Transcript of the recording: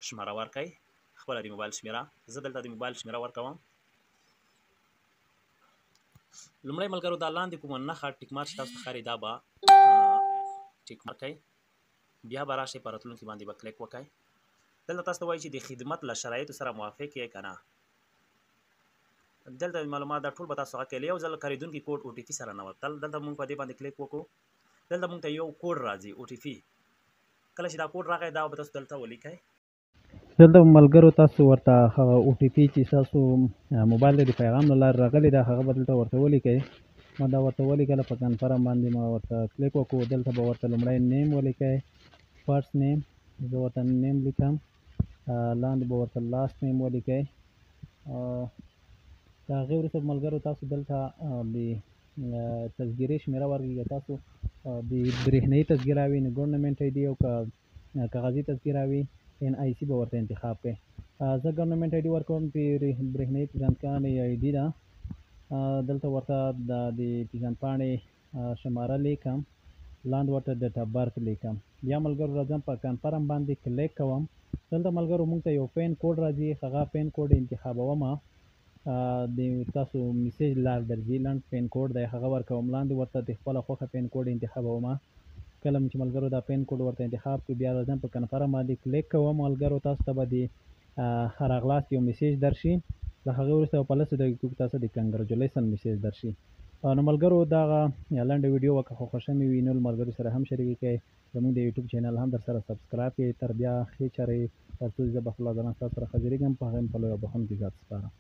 شماره ورکړئ، خپله د موبایل شمېره. زه دلته د موبایل شمېره ورکوم. لومړی ملګرو دا لاندې کومه نښه ټیک مارک چې تاسو ته ښکاري دا به ټیک مارک کړئ، بیا به راشئ په راتلونکي باندې به کلیک وکړئ. دلته تاسو ته وایي چې د خدمت له شرایطو سره موافق یې که نه. دلته معلومات دا ټول به تاسو هغه کوي. یو ځل کارېدونکي کوډ او ټي پي سره ننوتل، دلته موږ په دې باندې کلیک وکړو. دلته موږ ته یو کوډ راځي او ټي پي. کله چې دا کوډ راغی دا به تاسو دلته ولیکئ. دلته ملګرو تاسو ورته هغه او ټي پي چې تاسو موبایل د پیغام له لارې راغلی دا هغه به دلته ورته ولیکئ. ما دا ورته ولیکله، په کنفرم باندې ما ورته کلیک وکړو. دلته به ورته لومړی نیم ولیکئ، فرست نیم، زه ورته نیم لیکم. لاندې به ورته لاست نیم ولیکئ. د هغې وروسته ملګرو تاسو دلته د تذکیرې شمېره ورکړئ. تاسو د برېښنایي تذکیره وي نو ګورنمنټ آی ډي، او که کاغذي تذکیره وي ان آی سی به ورته انتخاب کړئ. زه ګورنمنټ آی ډي ورکوم، چې برېښنایي پیژندپاڼې آی ډي ده. دلته ورته د پیژندپاڼې شماره لیکم، لاندې ورته ډیټ اف برث لیکم. بیا ملګرو راځم په کنفرم باندې کلیک کوم. دلته ملګرو موږ ته یو پین کوډ راځي، هغه پین کوډ انتخابوم. د تاسو میسیج لار درځي، لنډ پین کوډ دی، هغه ورکوم. لاندې ورته د خپله خوښه پین کوډ انتخابوم. کله چې ملګرو دا پین کوډ ورته انتخاب کړو بیا راځم په کنفرم باندې کلیک کوم. ملګرو تاسو ته به د ښه راغلاست یو میسیج درشي. له هغې وروسته په لسو دقیقو کې تاسو د کنګریچولیشن میسیج درشي. نو ملګرو دغه لنډه ویډیو که خوښه مې وي نو ملګرو سره هم شریکې کړئ. زموږ د یوټیوب چینل هم در سره سبسکرایب کړئ. تر بیا ښې چارې تر څو زه به خپله ځان ستاسو سره حاضرېږم. په هغې مې په لویه بخښونکي ذات سپارم.